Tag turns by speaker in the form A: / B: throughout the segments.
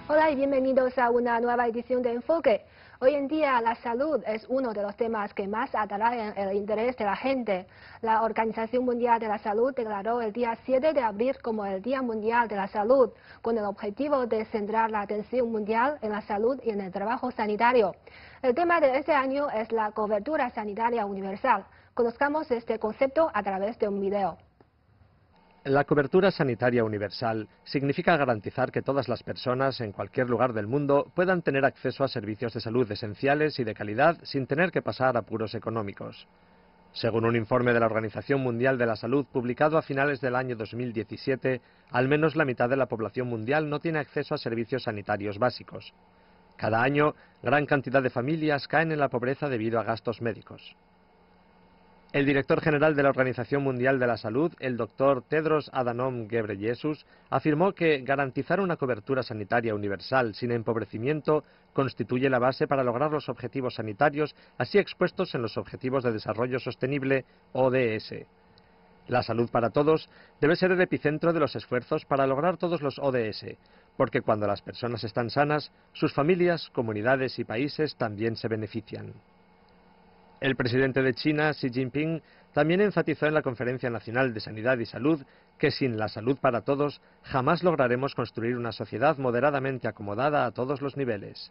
A: Hola y bienvenidos a una nueva edición de Enfoque. Hoy en día la salud es uno de los temas que más atraen el interés de la gente. La Organización Mundial de la Salud declaró el día 7 de abril como el Día Mundial de la Salud, con el objetivo de centrar la atención mundial en la salud y en el trabajo sanitario. El tema de este año es la cobertura sanitaria universal. Conozcamos este concepto a través de un video.
B: La cobertura sanitaria universal significa garantizar que todas las personas en cualquier lugar del mundo puedan tener acceso a servicios de salud esenciales y de calidad sin tener que pasar apuros económicos. Según un informe de la Organización Mundial de la Salud publicado a finales del año 2017, al menos la mitad de la población mundial no tiene acceso a servicios sanitarios básicos. Cada año, gran cantidad de familias caen en la pobreza debido a gastos médicos. El director general de la Organización Mundial de la Salud, el doctor Tedros Adhanom Ghebreyesus, afirmó que garantizar una cobertura sanitaria universal sin empobrecimiento constituye la base para lograr los objetivos sanitarios así expuestos en los Objetivos de Desarrollo Sostenible, ODS. La salud para todos debe ser el epicentro de los esfuerzos para lograr todos los ODS, porque cuando las personas están sanas, sus familias, comunidades y países también se benefician. El presidente de China, Xi Jinping, también enfatizó en la Conferencia Nacional de Sanidad y Salud que sin la salud para todos jamás lograremos construir una sociedad moderadamente acomodada a todos los niveles.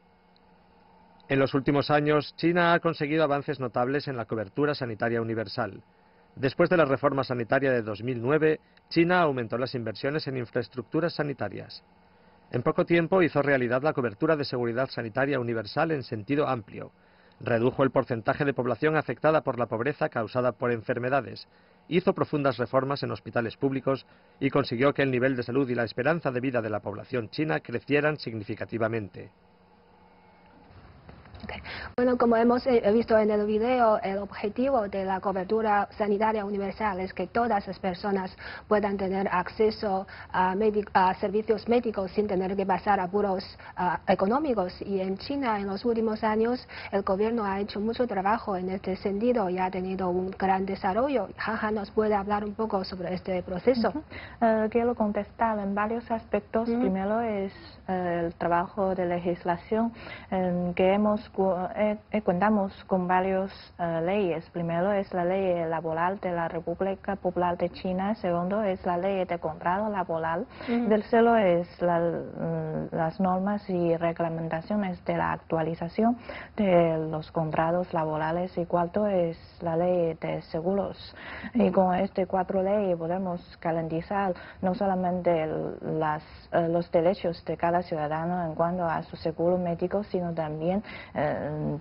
B: En los últimos años, China ha conseguido avances notables en la cobertura sanitaria universal. Después de la reforma sanitaria de 2009, China aumentó las inversiones en infraestructuras sanitarias. En poco tiempo hizo realidad la cobertura de seguridad sanitaria universal en sentido amplio. Redujo el porcentaje de población afectada por la pobreza causada por enfermedades, hizo profundas reformas en hospitales públicos y consiguió que el nivel de salud y la esperanza de vida de la población china crecieran significativamente.
A: Bueno, como hemos visto en el video, el objetivo de la cobertura sanitaria universal es que todas las personas puedan tener acceso a servicios médicos sin tener que pasar apuros económicos. Y en China, en los últimos años, el gobierno ha hecho mucho trabajo en este sentido y ha tenido un gran desarrollo. Jaja, ¿nos puede hablar un poco sobre este proceso?
C: Quiero contestar en varios aspectos. Primero es el trabajo de legislación que contamos con varias leyes. Primero es la ley laboral de la República Popular de China. Segundo es la ley de contrato laboral. Tercero es las normas y reglamentaciones de la actualización de los contratos laborales. Y cuarto es la ley de seguros. Y con estas cuatro leyes podemos garantizar no solamente los derechos de cada ciudadano en cuanto a su seguro médico, sino también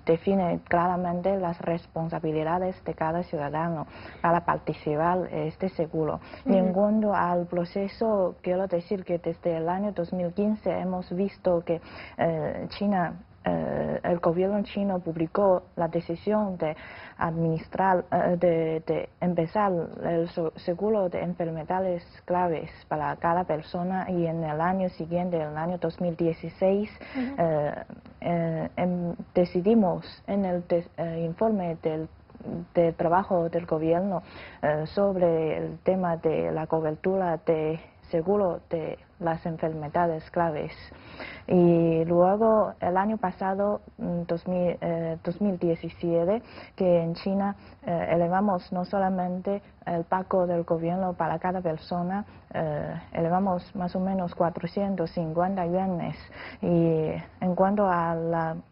C: define claramente las responsabilidades de cada ciudadano para participar en este seguro. Y en cuanto al proceso, quiero decir que desde el año 2015 hemos visto que el gobierno chino publicó la decisión de administrar, de empezar el seguro de enfermedades graves para cada persona, y en el año siguiente, en el año 2016, decidimos en el informe del trabajo del gobierno sobre el tema de la cobertura de seguro de las enfermedades graves. Y luego el año pasado, 2017, que en China elevamos no solamente el pago del gobierno para cada persona, elevamos más o menos 450 yuanes. Y en cuanto al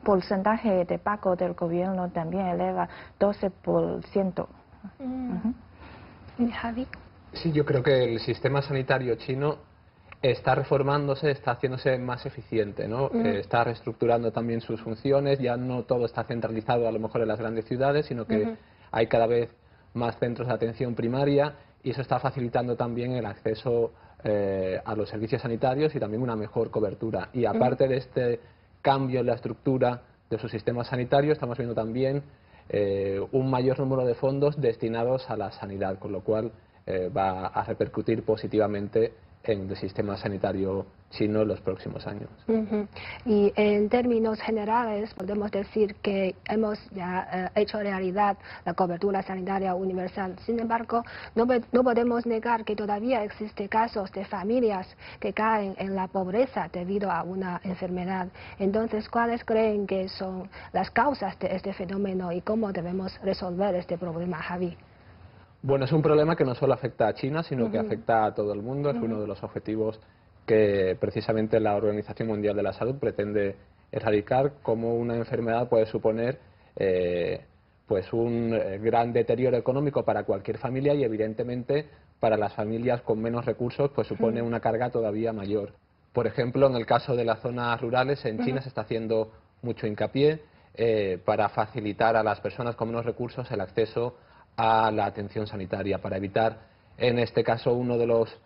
C: porcentaje de pago del gobierno, también eleva 12%.
A: ¿Y Javi?
D: Sí, yo creo que el sistema sanitario chino está reformándose, está haciéndose más eficiente, ¿no? Está reestructurando también sus funciones, ya no todo está centralizado a lo mejor en las grandes ciudades, sino que hay cada vez más centros de atención primaria, y eso está facilitando también el acceso a los servicios sanitarios y también una mejor cobertura. Y aparte de este cambio en la estructura de su sistema sanitario, estamos viendo también un mayor número de fondos destinados a la sanidad, con lo cual va a repercutir positivamente en el sistema sanitario chino en los próximos años.
A: Y en términos generales podemos decir que hemos ya hecho realidad la cobertura sanitaria universal. Sin embargo, no podemos negar que todavía existen casos de familias que caen en la pobreza debido a una enfermedad. Entonces, ¿cuáles creen que son las causas de este fenómeno y cómo debemos resolver este problema, Javi?
D: Bueno, es un problema que no solo afecta a China, sino que afecta a todo el mundo. Es uno de los objetivos que precisamente la Organización Mundial de la Salud pretende erradicar, cómo una enfermedad puede suponer pues un gran deterioro económico para cualquier familia y evidentemente para las familias con menos recursos pues supone una carga todavía mayor. Por ejemplo, en el caso de las zonas rurales en China se está haciendo mucho hincapié para facilitar a las personas con menos recursos el acceso a la atención sanitaria, para evitar en este caso uno de los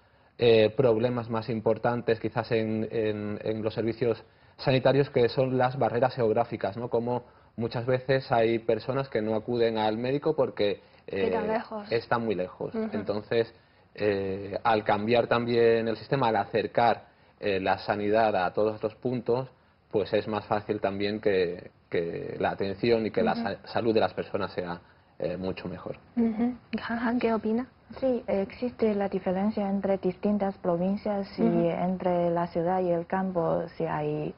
D: problemas más importantes quizás en los servicios sanitarios, que son las barreras geográficas, ¿no? Como muchas veces hay personas que no acuden al médico porque están muy lejos. Entonces, al cambiar también el sistema, al acercar la sanidad a todos estos puntos, pues es más fácil también que la atención y que la salud de las personas sea mucho mejor.
A: Han, ¿qué opina?
C: Sí, existe la diferencia entre distintas provincias y entre la ciudad y el campo. Si hay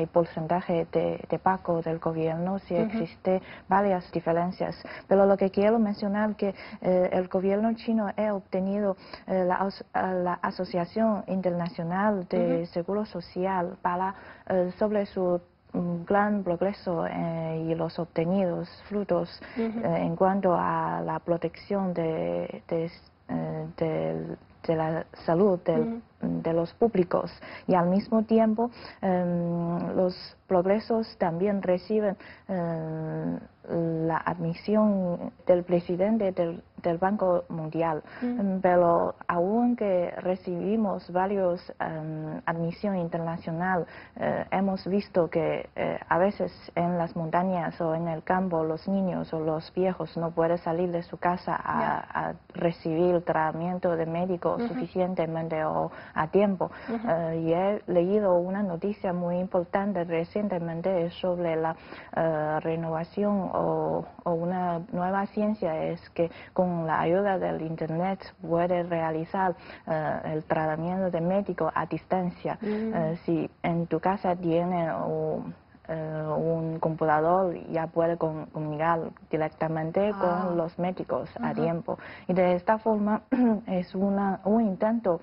C: porcentaje de pago del gobierno, si existe varias diferencias. Pero lo que quiero mencionar es que el gobierno chino ha obtenido la Asociación Internacional de Seguro Social para sobre su gran progreso y los obtenidos frutos en cuanto a la protección de la salud de los públicos, y al mismo tiempo los progresos también reciben la admisión del presidente del Banco Mundial. Pero aunque recibimos varios admisión internacional, hemos visto que a veces en las montañas o en el campo los niños o los viejos no pueden salir de su casa a recibir tratamiento de médico suficientemente o a tiempo. Y he leído una noticia muy importante recientemente sobre la renovación o una nueva ciencia, es que con la ayuda del Internet puede realizar el tratamiento de médico a distancia. Si en tu casa tiene un computador, ya puede comunicar directamente con los médicos a tiempo. Y de esta forma es un intento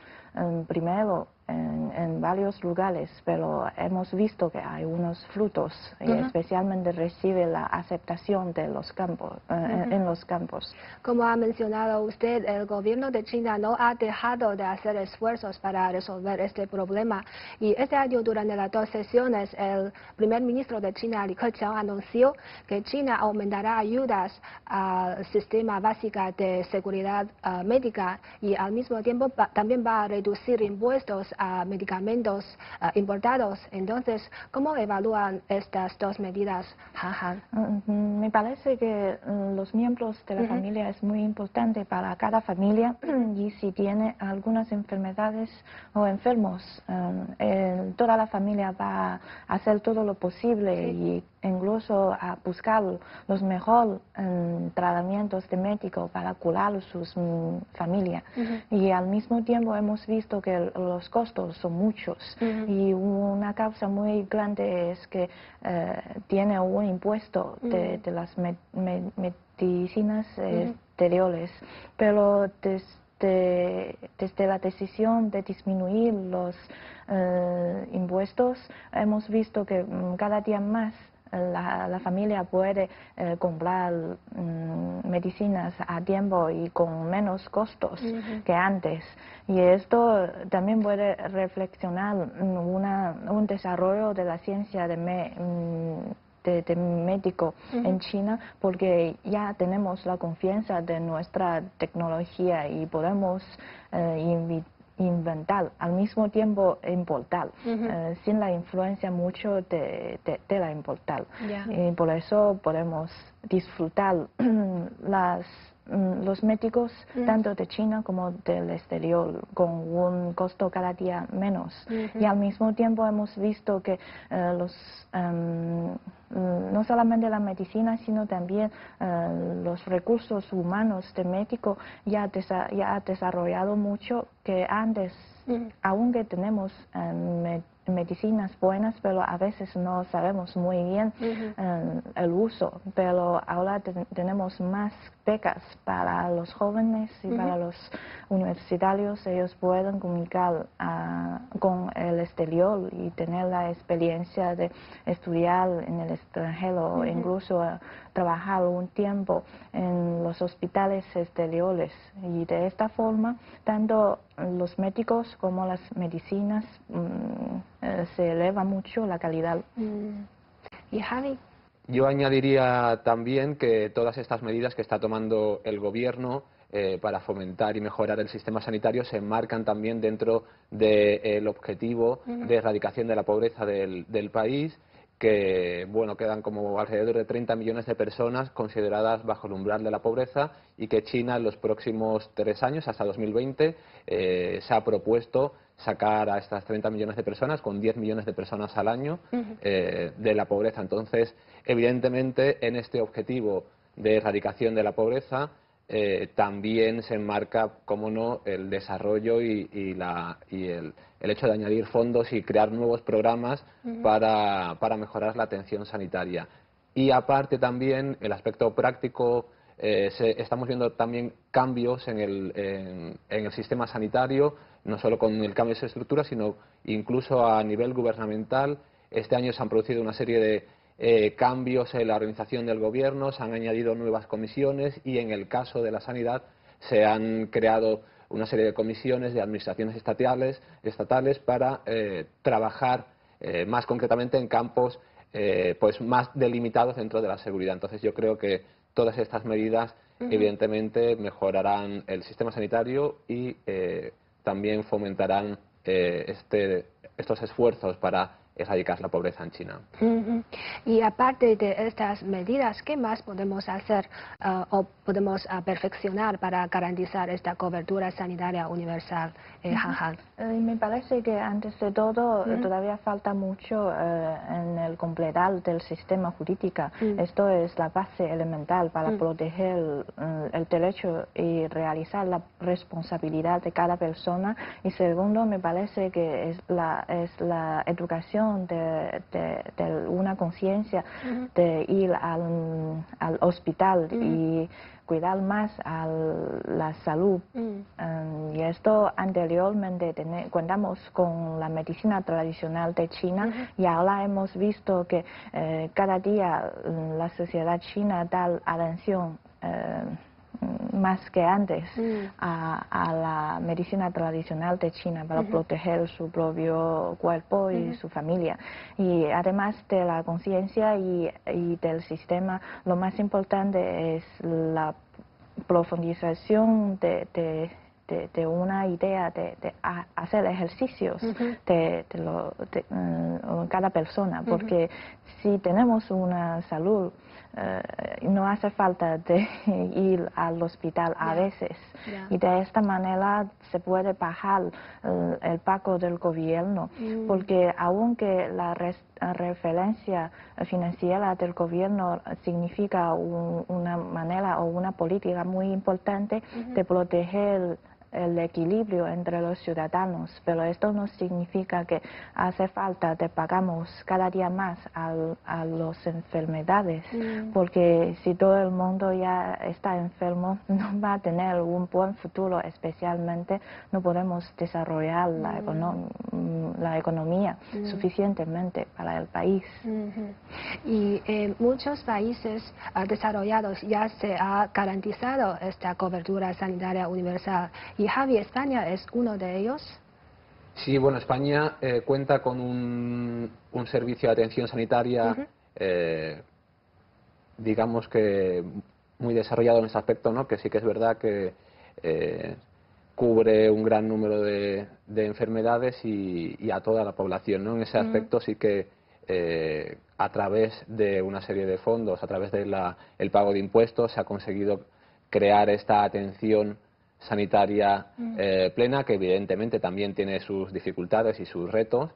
C: primero en varios lugares, pero hemos visto que hay unos frutos y especialmente recibe la aceptación de los campos, en los campos.
A: Como ha mencionado usted, el gobierno de China no ha dejado de hacer esfuerzos para resolver este problema, y este año durante las 2 sesiones el primer ministro de China, Li Keqiang, anunció que China aumentará ayudas al sistema básica de seguridad médica y al mismo tiempo también va a reducir impuestos a medicamentos importados. Entonces, ¿cómo evalúan estas 2 medidas, Han?
C: Me parece que los miembros de la familia es muy importante para cada familia, y si tiene algunas enfermedades o enfermos, toda la familia va a hacer todo lo posible y incluso a buscar los mejores tratamientos de médico para curar sus familias. Y al mismo tiempo hemos visto que los costos son muchos, y una causa muy grande es que tiene un impuesto de las medicinas exteriores, pero desde la decisión de disminuir los impuestos hemos visto que cada día más la familia puede comprar medicinas a tiempo y con menos costos que antes. Y esto también puede reflexionar un desarrollo de la ciencia de médico en China, porque ya tenemos la confianza de nuestra tecnología y podemos inventar, al mismo tiempo importar, sin la influencia mucho de la importar. Y por eso podemos disfrutar las los médicos tanto de China como del exterior con un costo cada día menos. Y al mismo tiempo hemos visto que no solamente la medicina, sino también los recursos humanos de médico ya ha desarrollado mucho, que antes, aunque tenemos medicinas buenas, pero a veces no sabemos muy bien el uso, pero ahora tenemos más becas para los jóvenes y para los universitarios. Ellos pueden comunicar con el exterior y tener la experiencia de estudiar en el extranjero, o incluso trabajar un tiempo en los hospitales exteriores, y de esta forma tanto los médicos como las medicinas se eleva mucho la calidad.
A: ¿Y Javi?
D: Yo añadiría también que todas estas medidas que está tomando el gobierno para fomentar y mejorar el sistema sanitario se enmarcan también dentro del objetivo de erradicación de la pobreza del país, que bueno, quedan como alrededor de 30 millones de personas consideradas bajo el umbral de la pobreza, y que China en los próximos 3 años, hasta 2020, se ha propuesto sacar a estas 30 millones de personas, con 10 millones de personas al año, de la pobreza. Entonces, evidentemente, en este objetivo de erradicación de la pobreza, también se enmarca, cómo no, el desarrollo y el hecho de añadir fondos y crear nuevos programas para mejorar la atención sanitaria. Y aparte también el aspecto práctico, estamos viendo también cambios en el sistema sanitario, no solo con el cambio de su estructura, sino incluso a nivel gubernamental. Este año se han producido una serie de cambios en la organización del gobierno, se han añadido nuevas comisiones, y en el caso de la sanidad se han creado una serie de comisiones de administraciones estatales para trabajar más concretamente en campos pues más delimitados dentro de la seguridad. Entonces yo creo que todas estas medidas evidentemente mejorarán el sistema sanitario y también fomentarán estos esfuerzos para erradicar la pobreza en China.
A: Y aparte de estas medidas, ¿qué más podemos hacer o podemos perfeccionar para garantizar esta cobertura sanitaria universal, Han?
C: Me parece que antes de todo todavía falta mucho en el completar del sistema jurídico. Esto es la base elemental para proteger el derecho y realizar la responsabilidad de cada persona. Y segundo, me parece que es la educación de una conciencia de ir al hospital y cuidar más a la salud. Y esto anteriormente contamos con la medicina tradicional de China, y ahora hemos visto que cada día la sociedad china da atención más que antes a la medicina tradicional de China para proteger su propio cuerpo y su familia. Y además de la conciencia y del sistema, lo más importante es la profundización de una idea de hacer ejercicios de cada persona, porque si tenemos una salud, no hace falta de ir al hospital a veces, y de esta manera se puede bajar el pago del gobierno, porque aunque la referencia financiera del gobierno significa una manera o una política muy importante de proteger el equilibrio entre los ciudadanos, pero esto no significa que hace falta que pagamos cada día más a las enfermedades, porque si todo el mundo ya está enfermo, no va a tener un buen futuro, especialmente no podemos desarrollar la economía suficientemente para el país.
A: Y en muchos países desarrollados ya se ha garantizado esta cobertura sanitaria universal. ¿Y Javi, España es uno de ellos?
D: Sí, bueno, España cuenta con un servicio de atención sanitaria, digamos que muy desarrollado en ese aspecto, ¿no? Que sí que es verdad que cubre un gran número de enfermedades y a toda la población, ¿no? En ese aspecto sí que a través de una serie de fondos, a través de el pago de impuestos, se ha conseguido crear esta atención sanitaria plena, que evidentemente también tiene sus dificultades y sus retos,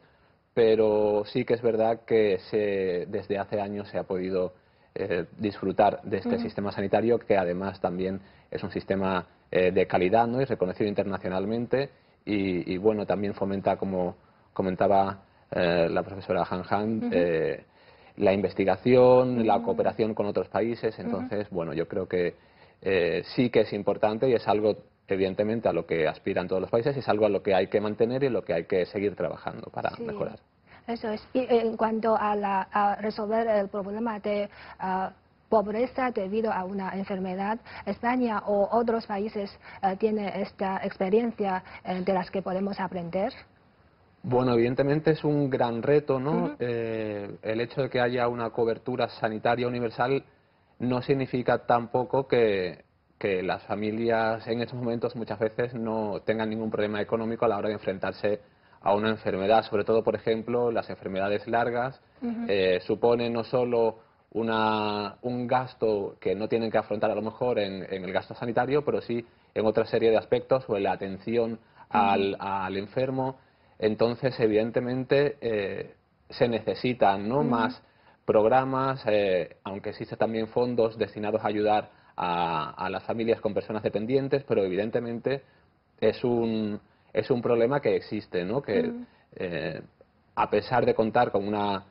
D: pero sí que es verdad que desde hace años se ha podido disfrutar de este sistema sanitario, que además también es un sistema de calidad, ¿no?, y reconocido internacionalmente, y bueno, también fomenta, como comentaba la profesora Han Han, la investigación, la cooperación con otros países. Entonces, bueno, yo creo que sí que es importante y es algo, evidentemente, a lo que aspiran todos los países, es algo a lo que hay que mantener y lo que hay que seguir trabajando para mejorar.
A: Eso es. Y en cuanto a resolver el problema de pobreza debido a una enfermedad, ¿España o otros países tienen esta experiencia de las que podemos aprender?
D: Bueno, evidentemente es un gran reto, ¿no? El hecho de que haya una cobertura sanitaria universal no significa tampoco que las familias en estos momentos muchas veces no tengan ningún problema económico a la hora de enfrentarse a una enfermedad. Sobre todo, por ejemplo, las enfermedades largas suponen no solo un gasto que no tienen que afrontar a lo mejor en el gasto sanitario, pero sí en otra serie de aspectos o en la atención al enfermo. Entonces, evidentemente, se necesitan, ¿no?, más programas, aunque existen también fondos destinados a ayudar a las familias con personas dependientes, pero evidentemente es un problema que existe, ¿no?, que a pesar de contar con una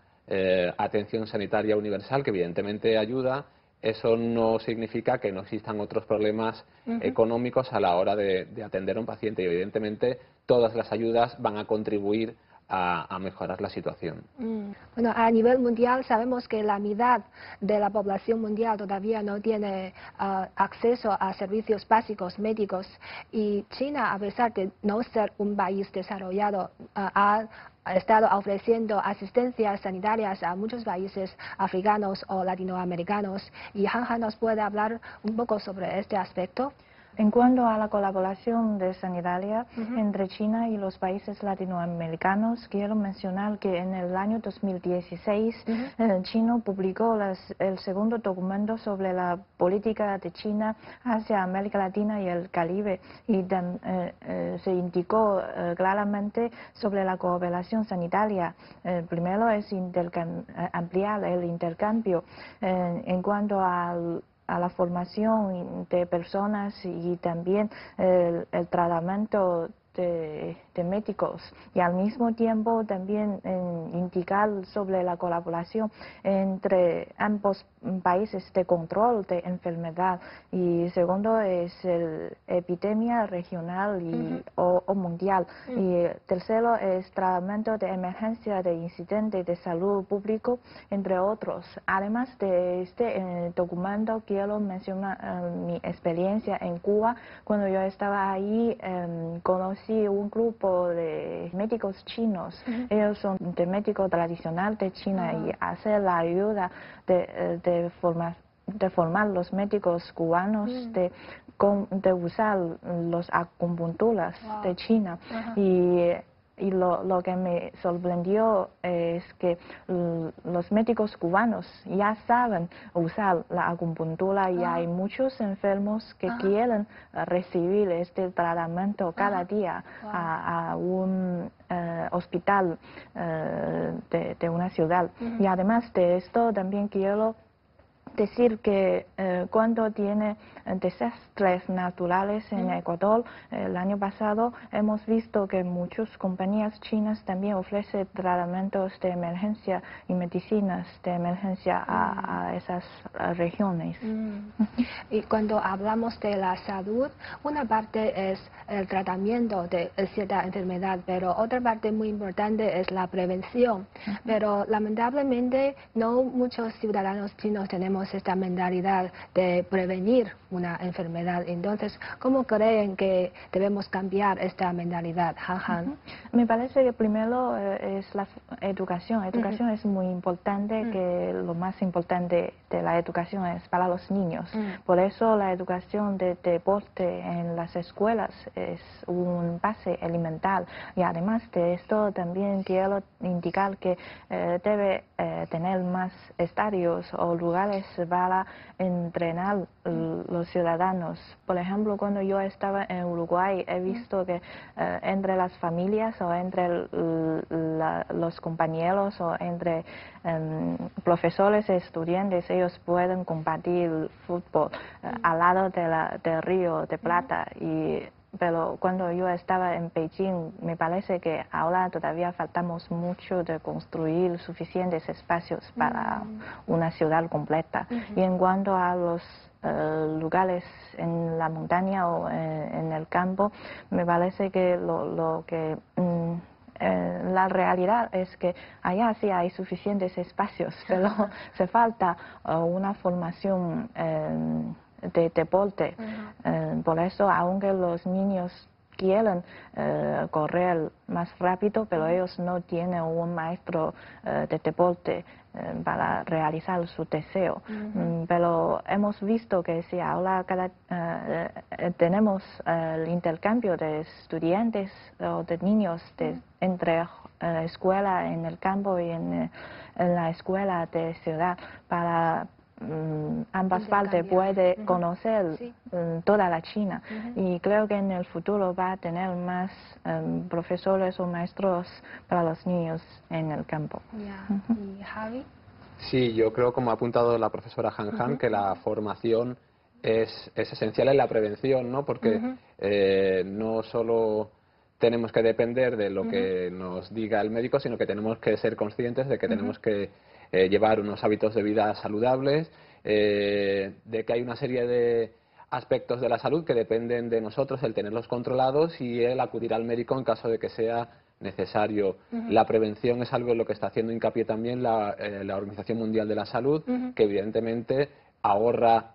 D: atención sanitaria universal, que evidentemente ayuda, eso no significa que no existan otros problemas económicos a la hora de atender a un paciente, y evidentemente todas las ayudas van a contribuir a mejorar la situación.
A: Bueno, a nivel mundial sabemos que la mitad de la población mundial todavía no tiene acceso a servicios básicos médicos, y China, a pesar de no ser un país desarrollado, ha estado ofreciendo asistencias sanitarias a muchos países africanos o latinoamericanos. ¿Y Han Han nos puede hablar un poco sobre este aspecto?
C: En cuanto a la colaboración sanitaria entre China y los países latinoamericanos, quiero mencionar que en el año 2016 China publicó el segundo documento sobre la política de China hacia América Latina y el Caribe, y se indicó claramente sobre la cooperación sanitaria. Primero es ampliar el intercambio en cuanto a la formación de personas y también el tratamiento de médicos, y al mismo tiempo también indicar sobre la colaboración entre ambos países de control de enfermedad. Y segundo es epidemia regional o mundial. Y tercero es tratamiento de emergencia de incidentes de salud público, entre otros. Además de este documento, quiero mencionar mi experiencia en Cuba. Cuando yo estaba ahí, conocí un grupo de médicos chinos. Ellos son de médico tradicional de China, y hacer la ayuda de formar los médicos cubanos de usar los acupunturas de China. Y lo que me sorprendió es que los médicos cubanos ya saben usar la acupuntura, y hay muchos enfermos que quieren recibir este tratamiento cada día a un hospital de una ciudad. Y además de esto, también quiero decir que cuando tiene desastres naturales en Ecuador, el año pasado hemos visto que muchas compañías chinas también ofrecen tratamientos de emergencia y medicinas de emergencia a esas regiones.
A: Y cuando hablamos de la salud, una parte es el tratamiento de cierta enfermedad, pero otra parte muy importante es la prevención. Pero lamentablemente no muchos ciudadanos chinos tenemos esta mentalidad de prevenir una enfermedad. Entonces, ¿cómo creen que debemos cambiar esta mentalidad, Han Han?
C: Me parece que primero es la educación. Educación es muy importante, que lo más importante de la educación es para los niños. Por eso la educación de deporte en las escuelas es un base elemental. Y además de esto también quiero indicar que debe tener más estadios o lugares para entrenar los ciudadanos. Por ejemplo, cuando yo estaba en Uruguay he visto que entre las familias o entre los compañeros o entre profesores y estudiantes, ellos pueden compartir fútbol al lado del Río de Plata. Pero cuando yo estaba en Beijing, me parece que ahora todavía faltamos mucho de construir suficientes espacios para una ciudad completa. Y en cuanto a los lugares en la montaña o en el campo, me parece que la realidad es que allá sí hay suficientes espacios, pero se falta una formación de deporte. Por eso, aunque los niños quieren correr más rápido, pero ellos no tienen un maestro de deporte para realizar su deseo. Pero hemos visto que si ahora tenemos el intercambio de estudiantes o de niños entre escuela en el campo y en la escuela de ciudad, para ambas partes puede conocer toda la China, y creo que en el futuro va a tener más profesores o maestros para los niños en el campo.
A: ¿Y Javi?
D: Sí, yo creo, como ha apuntado la profesora Han Han, que la formación es esencial en la prevención, ¿no? Porque no solo tenemos que depender de lo que nos diga el médico, sino que tenemos que ser conscientes de que tenemos que llevar unos hábitos de vida saludables, de que hay una serie de aspectos de la salud que dependen de nosotros, el tenerlos controlados y el acudir al médico en caso de que sea necesario. La prevención es algo en lo que está haciendo hincapié también la Organización Mundial de la Salud, que evidentemente ahorra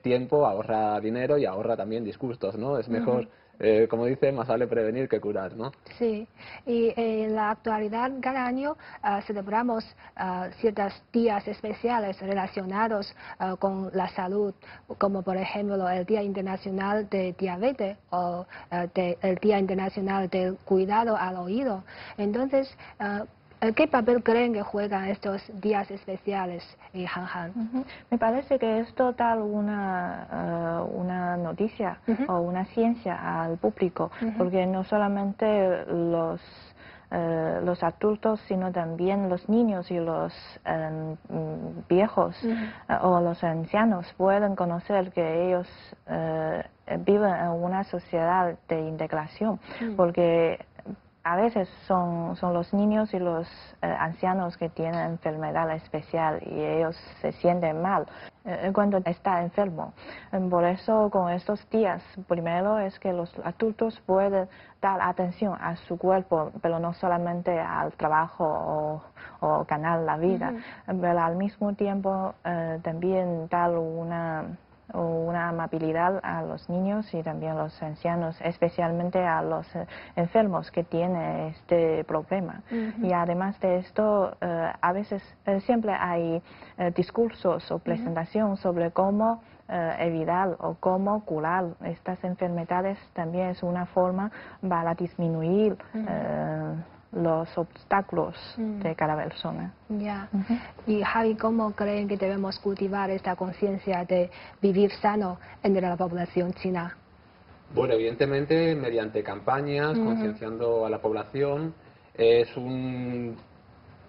D: tiempo, ahorra dinero y ahorra también disgustos, ¿no? Es mejor, como dice, más vale prevenir que curar, ¿no?
A: Sí, y en la actualidad cada año celebramos ciertos días especiales relacionados con la salud, como por ejemplo el Día Internacional de Diabetes o el Día Internacional del Cuidado al Oído. Entonces, ¿qué papel creen que juegan estos días especiales, Han Han?
C: Me parece que es total una noticia o una ciencia al público, porque no solamente los adultos, sino también los niños y los viejos o los ancianos pueden conocer que ellos viven en una sociedad de integración, porque a veces son los niños y los ancianos que tienen enfermedad especial y ellos se sienten mal cuando está enfermo. Por eso, con estos días, primero es que los adultos pueden dar atención a su cuerpo, pero no solamente al trabajo o ganar la vida, pero al mismo tiempo también dar una amabilidad a los niños y también a los ancianos, especialmente a los enfermos que tienen este problema. Y además de esto, a veces siempre hay discursos o presentación sobre cómo evitar o cómo curar estas enfermedades. También es una forma para disminuir los obstáculos de cada persona.
A: Y Javi, ¿cómo creen que debemos cultivar esta conciencia de vivir sano entre la población china?
D: Bueno, evidentemente mediante campañas, concienciando a la población, es un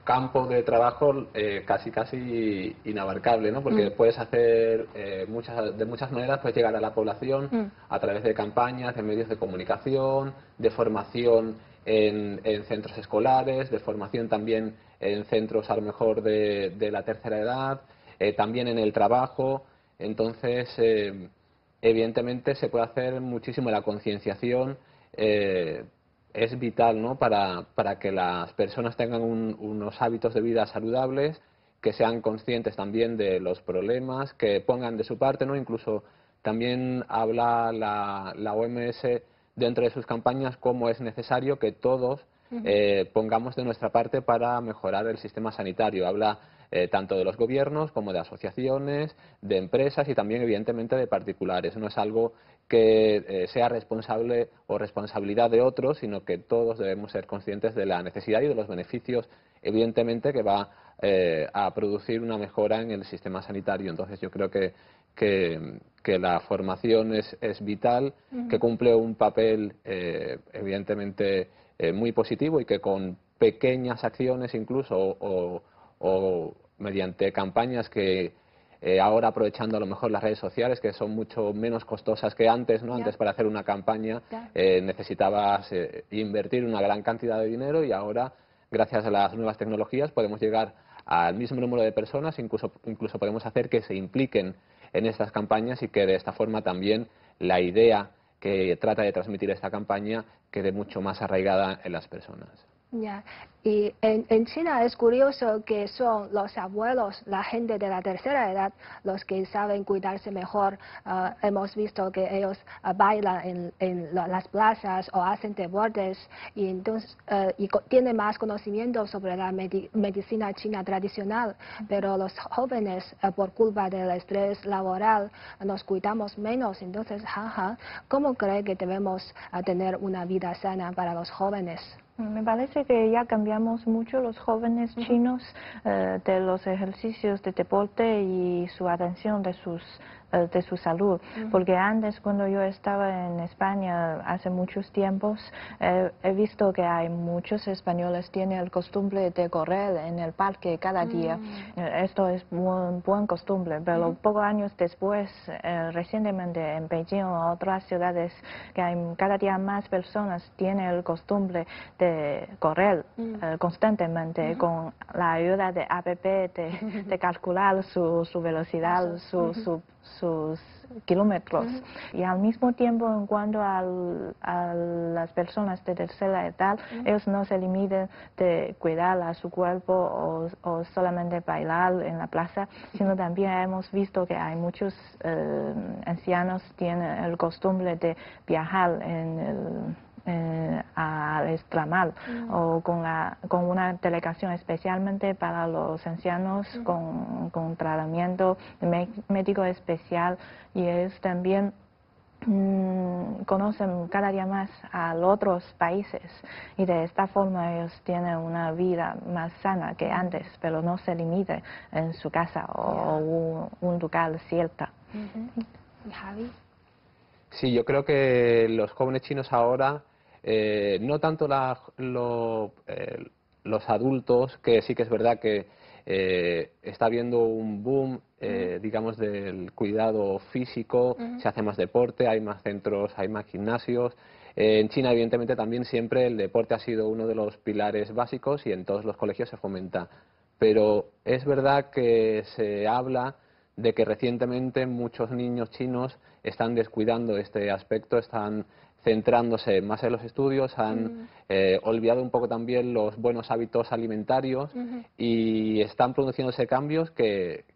D: campo de trabajo casi inabarcable, ¿no? Porque puedes hacer de muchas maneras, puedes llegar a la población a través de campañas, de medios de comunicación, de formación en centros escolares, de formación también en centros a lo mejor de la tercera edad, también en el trabajo. Entonces, evidentemente se puede hacer muchísimo. La concienciación es vital, ¿no? para que las personas tengan unos hábitos de vida saludables, que sean conscientes también de los problemas, que pongan de su parte, ¿no? Incluso también habla la OMS dentro de sus campañas cómo es necesario que todos pongamos de nuestra parte para mejorar el sistema sanitario. Habla tanto de los gobiernos como de asociaciones, de empresas y también evidentemente de particulares. No es algo que sea responsable o responsabilidad de otros, sino que todos debemos ser conscientes de la necesidad y de los beneficios, evidentemente, que va a producir una mejora en el sistema sanitario. Entonces yo creo que la formación es vital, que cumple un papel evidentemente muy positivo y que con pequeñas acciones incluso o mediante campañas que ahora aprovechando a lo mejor las redes sociales, que son mucho menos costosas que antes, ¿no? Antes para hacer una campaña necesitabas invertir una gran cantidad de dinero y ahora, gracias a las nuevas tecnologías, podemos llegar al mismo número de personas, incluso podemos hacer que se impliquen en estas campañas y que de esta forma también la idea que trata de transmitir esta campaña quede mucho más arraigada en las personas.
A: Ya. Y en China es curioso que son los abuelos, la gente de la tercera edad, los que saben cuidarse mejor. Hemos visto que ellos bailan en las plazas o hacen deportes y entonces tienen más conocimiento sobre la medicina china tradicional. Pero los jóvenes, por culpa del estrés laboral, nos cuidamos menos. Entonces, ¿cómo cree que debemos tener una vida sana para los jóvenes?
C: Me parece que ya cambiamos mucho los jóvenes chinos de los ejercicios de deporte y su atención de su salud, porque antes cuando yo estaba en España hace muchos tiempos he visto que hay muchos españoles tienen el costumbre de correr en el parque cada día. Esto es muy buena costumbre, pero pocos años después, recientemente en Beijing o otras ciudades, que hay cada día más personas tienen el costumbre de correr constantemente con la ayuda de app de calcular su velocidad, sus kilómetros. Y al mismo tiempo, en cuanto a las personas de tercera edad, ellos no se limitan de cuidar a su cuerpo o solamente bailar en la plaza, sino también hemos visto que hay muchos ancianos que tienen el costumbre de viajar al extramar o con una delegación especialmente para los ancianos con tratamiento médico especial, y ellos también conocen cada día más a los otros países y de esta forma ellos tienen una vida más sana que antes, pero no se limite en su casa o un lugar cierto.
A: Javi.
D: Sí, yo creo que los jóvenes chinos ahora, no tanto los adultos, que sí que es verdad que está habiendo un boom, digamos, del cuidado físico, se hace más deporte, hay más centros, hay más gimnasios. En China, evidentemente, también siempre el deporte ha sido uno de los pilares básicos y en todos los colegios se fomenta. Pero es verdad que se habla de que recientemente muchos niños chinos están descuidando este aspecto, están centrándose más en los estudios, han olvidado un poco también los buenos hábitos alimentarios y están produciéndose cambios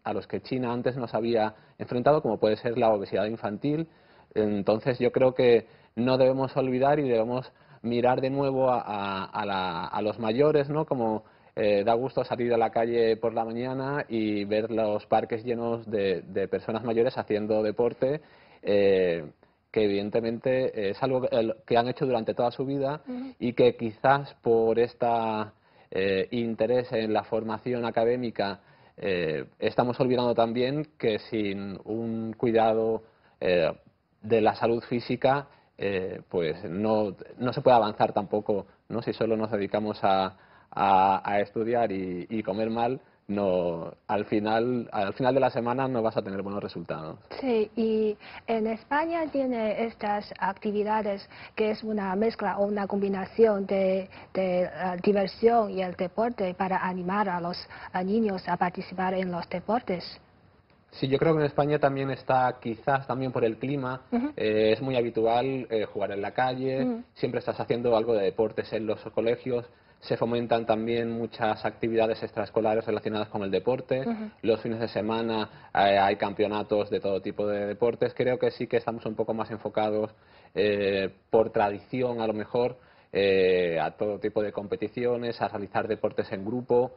D: a los que China antes no se había enfrentado, como puede ser la obesidad infantil. Entonces yo creo que no debemos olvidar y debemos mirar de nuevo a los mayores, ¿no? Como da gusto salir a la calle por la mañana y ver los parques llenos de personas mayores haciendo deporte, que evidentemente es algo que han hecho durante toda su vida y que quizás por este interés en la formación académica estamos olvidando también que sin un cuidado de la salud física pues no se puede avanzar tampoco, ¿no? Si solo nos dedicamos a estudiar y comer mal, no, al final de la semana no vas a tener buenos resultados.
A: Sí, y en España tiene estas actividades que es una mezcla o una combinación de diversión y el deporte para animar a los niños a participar en los deportes.
D: Sí, yo creo que en España también está, quizás también por el clima, es muy habitual jugar en la calle, siempre estás haciendo algo de deportes en los colegios. Se fomentan también muchas actividades extraescolares relacionadas con el deporte. Los fines de semana hay campeonatos de todo tipo de deportes. Creo que sí que estamos un poco más enfocados por tradición, a lo mejor, a todo tipo de competiciones, a realizar deportes en grupo.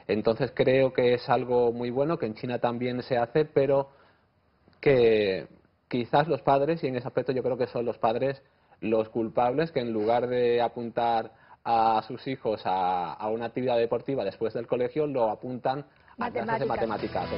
D: Entonces creo que es algo muy bueno, que en China también se hace, pero que quizás los padres, y en ese aspecto yo creo que son los padres los culpables, que en lugar de apuntar a sus hijos a una actividad deportiva después del colegio, lo apuntan a clases de matemáticas.